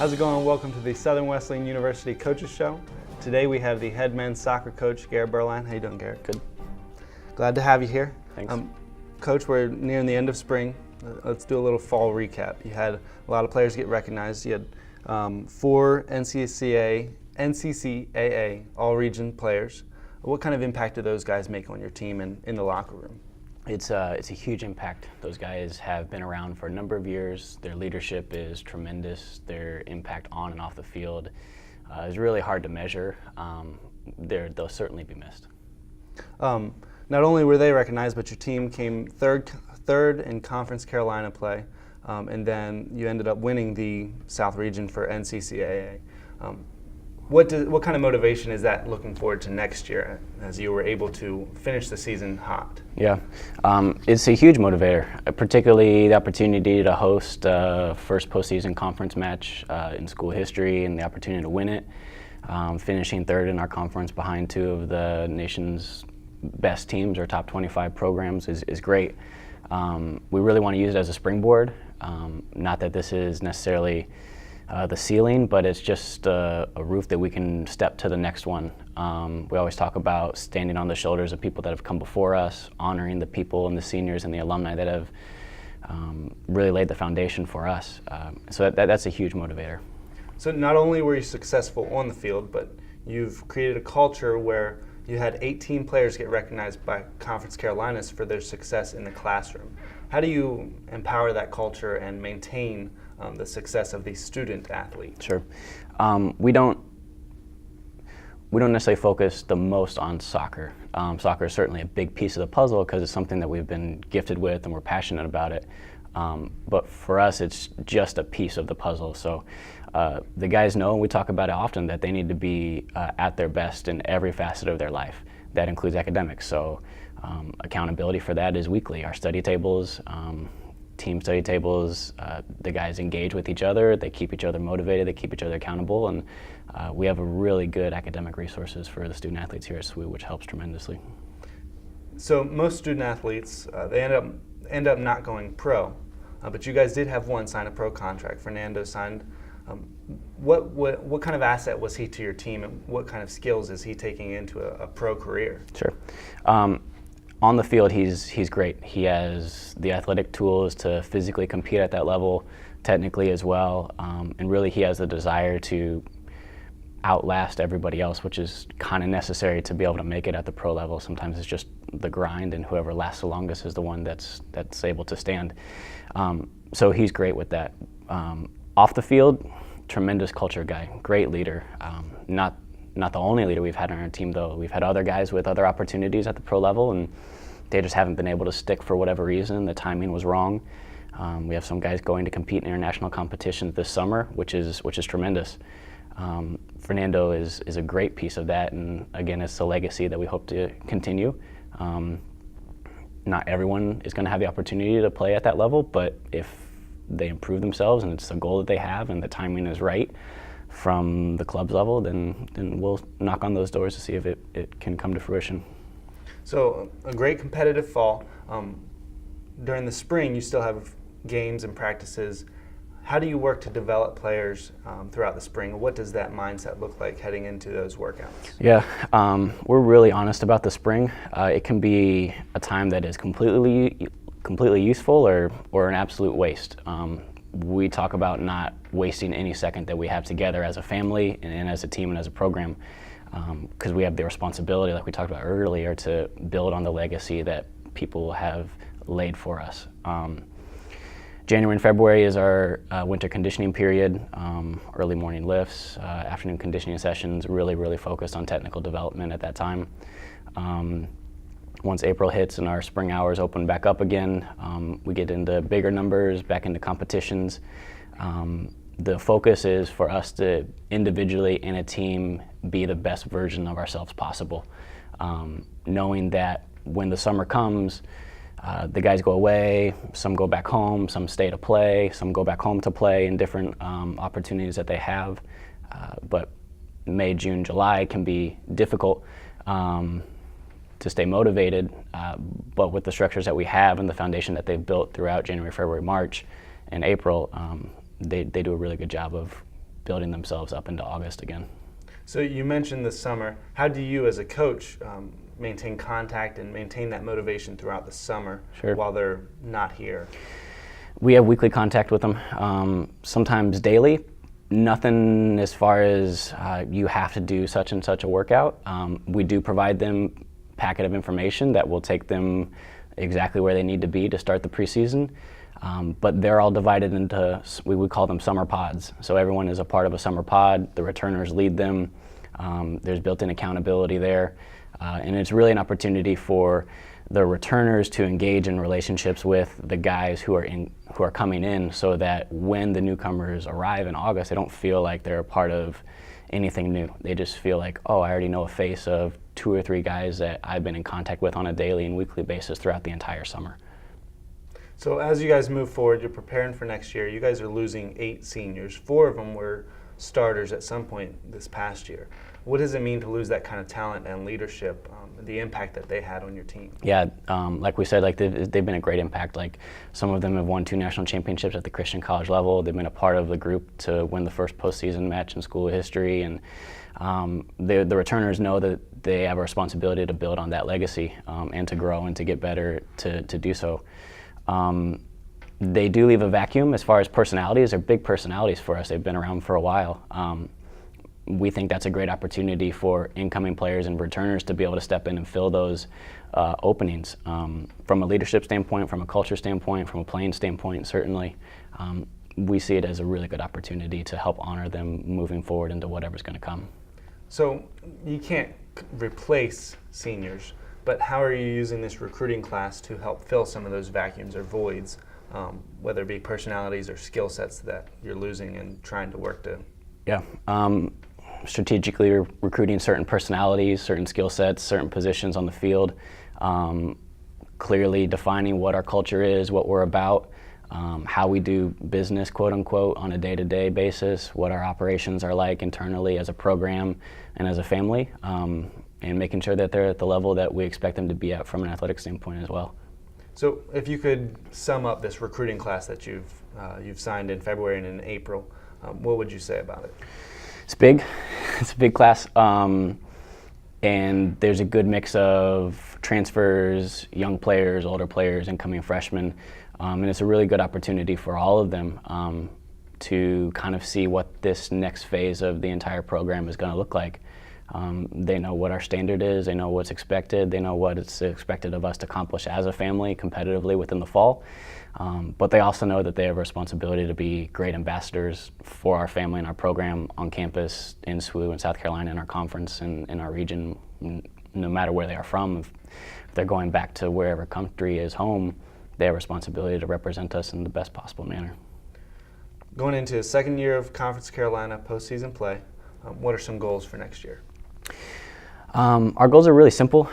How's it going? Welcome to the Southern Wesleyan University Coaches Show. Today we have the head men's soccer coach, Garrett Berline. How you doing, Garrett? Good. Glad to have you here. Thanks. Coach, we're nearing the end of spring. Let's do a little fall recap. You had a lot of players get recognized. You had 4 NCCAA all-region players. What kind of impact do those guys make on your team and in the locker room? It's a huge impact. Those guys have been around for a number of years. Their leadership is tremendous. Their impact on and off the field is really hard to measure. They'll certainly be missed. Not only were they recognized, but your team came third in Conference Carolina play, and then you ended up winning the South Region for NCCAA. What kind of motivation is that looking forward to next year as you were able to finish the season hot? Yeah, it's a huge motivator, particularly the opportunity to host first postseason conference match in school history and the opportunity to win it. Finishing third in our conference behind 2 of the nation's best teams or top 25 programs is great. We really want to use it as a springboard. Not that this is necessarily the ceiling, but it's just a roof that we can step to the next one. We always talk about standing on the shoulders of people that have come before us, honoring the people and the seniors and the alumni that have really laid the foundation for us. So that's a huge motivator. So not only were you successful on the field, but you've created a culture where you had 18 players get recognized by Conference Carolinas for their success in the classroom. How do you empower that culture and maintain the success of the student athlete? Sure. We don't necessarily focus the most on soccer. Soccer is certainly a big piece of the puzzle because it's something that we've been gifted with and we're passionate about it. But for us, it's just a piece of the puzzle. So the guys know, and we talk about it often, that they need to be at their best in every facet of their life. That includes academics. So accountability for that is weekly. Our study tables, team study tables, the guys engage with each other, they keep each other motivated, they keep each other accountable, and we have a really good academic resources for the student athletes here at SWU, which helps tremendously. So most student athletes, they end up not going pro, but you guys did have one sign a pro contract. Fernando signed. What kind of asset was he to your team, and what kind of skills is he taking into a pro career? Sure. On the field, he's great. He has the athletic tools to physically compete at that level, technically as well, and really he has the desire to outlast everybody else, which is kind of necessary to be able to make it at the pro level. Sometimes it's just the grind, and whoever lasts the longest is the one that's able to stand. So he's great with that. Off the field, tremendous culture guy, great leader. Not the only leader we've had on our team, though. We've had other guys with other opportunities at the pro level, and they just haven't been able to stick for whatever reason. The timing was wrong. We have some guys going to compete in international competitions this summer, which is tremendous. Fernando is a great piece of that, and again, it's a legacy that we hope to continue. Not everyone is going to have the opportunity to play at that level, but if they improve themselves and it's a goal that they have and the timing is right from the club's level, then we'll knock on those doors to see if it can come to fruition. So a great competitive fall. During the spring, you still have games and practices. How do you work to develop players throughout the spring? What does that mindset look like heading into those workouts? Yeah, we're really honest about the spring. It can be a time that is completely useful or an absolute waste. We talk about not wasting any second that we have together as a family and as a team and as a program, because we have the responsibility, like we talked about earlier, to build on the legacy that people have laid for us. January and February is our winter conditioning period, early morning lifts, afternoon conditioning sessions, really focused on technical development at that time. Once April hits and our spring hours open back up again, we get into bigger numbers, back into competitions. The focus is for us to individually in a team be the best version of ourselves possible. Knowing that when the summer comes, the guys go away, some go back home, some stay to play, some go back home to play in different opportunities that they have. But May, June, July can be difficult to stay motivated, but with the structures that we have and the foundation that they've built throughout January, February, March, and April, they do a really good job of building themselves up into August again. So you mentioned the summer. How do you as a coach maintain contact and maintain that motivation throughout the summer while they're not here? We have weekly contact with them, sometimes daily. Nothing as far as you have to do such and such a workout. We do provide them a packet of information that will take them exactly where they need to be to start the preseason. But they're all divided into, we would call them summer pods. So everyone is a part of a summer pod. The returners lead them. There's built-in accountability there. And it's really an opportunity for the returners to engage in relationships with the guys who are coming in, so that when the newcomers arrive in August, they don't feel like they're a part of anything new. They just feel like, oh, I already know a face of 2 or 3 guys that I've been in contact with on a daily and weekly basis throughout the entire summer. So as you guys move forward, you're preparing for next year. You guys are losing 8 seniors. 4 of them were starters at some point this past year. What does it mean to lose that kind of talent and leadership, the impact that they had on your team? Yeah, like we said, like they've been a great impact. Like some of them have won 2 national championships at the Christian college level. They've been a part of the group to win the first postseason match in school history, and the returners know that they have a responsibility to build on that legacy and to grow and to get better to do so. They do leave a vacuum as far as personalities. They're big personalities for us. They've been around for a while. We think that's a great opportunity for incoming players and returners to be able to step in and fill those openings. From a leadership standpoint, from a culture standpoint, from a playing standpoint, certainly, we see it as a really good opportunity to help honor them moving forward into whatever's going to come. So you can't replace seniors, but how are you using this recruiting class to help fill some of those vacuums or voids, whether it be personalities or skill sets that you're losing and trying to work to? Yeah. Strategically recruiting certain personalities, certain skill sets, certain positions on the field, clearly defining what our culture is, what we're about, how we do business, quote unquote, on a day-to-day basis, what our operations are like internally as a program and as a family, and making sure that they're at the level that we expect them to be at from an athletic standpoint as well. So if you could sum up this recruiting class that you've signed in February and in April, what would you say about it? It's big. It's a big class. And there's a good mix of transfers, young players, older players, incoming freshmen. And it's a really good opportunity for all of them to kind of see what this next phase of the entire program is going to look like. They know what our standard is, they know what's expected, they know what it's expected of us to accomplish as a family competitively within the fall. But they also know that they have a responsibility to be great ambassadors for our family and our program on campus in SWU in South Carolina, in our conference, and in our region, no matter where they are from. If they're going back to wherever country is home, they have a responsibility to represent us in the best possible manner. Going into the second year of Conference Carolina postseason play, what are some goals for next year? Our goals are really simple.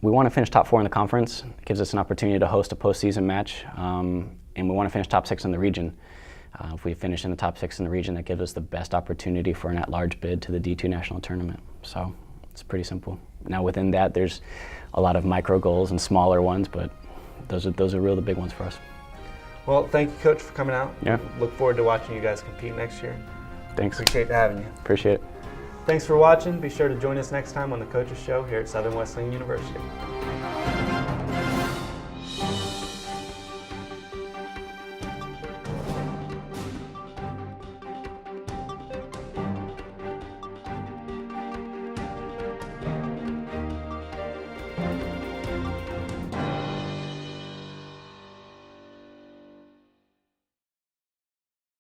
We want to finish top 4 in the conference. It gives us an opportunity to host a postseason match, and we want to finish top 6 in the region. If we finish in the top 6 in the region, that gives us the best opportunity for an at-large bid to the D2 national tournament. So it's pretty simple. Now within that, there's a lot of micro goals and smaller ones, but those are really the big ones for us. Well, thank you, Coach, for coming out. Yeah. Look forward to watching you guys compete next year. Thanks. Appreciate having you. Appreciate it. Thanks for watching. Be sure to join us next time on the Coaches Show here at Southern Wesleyan University.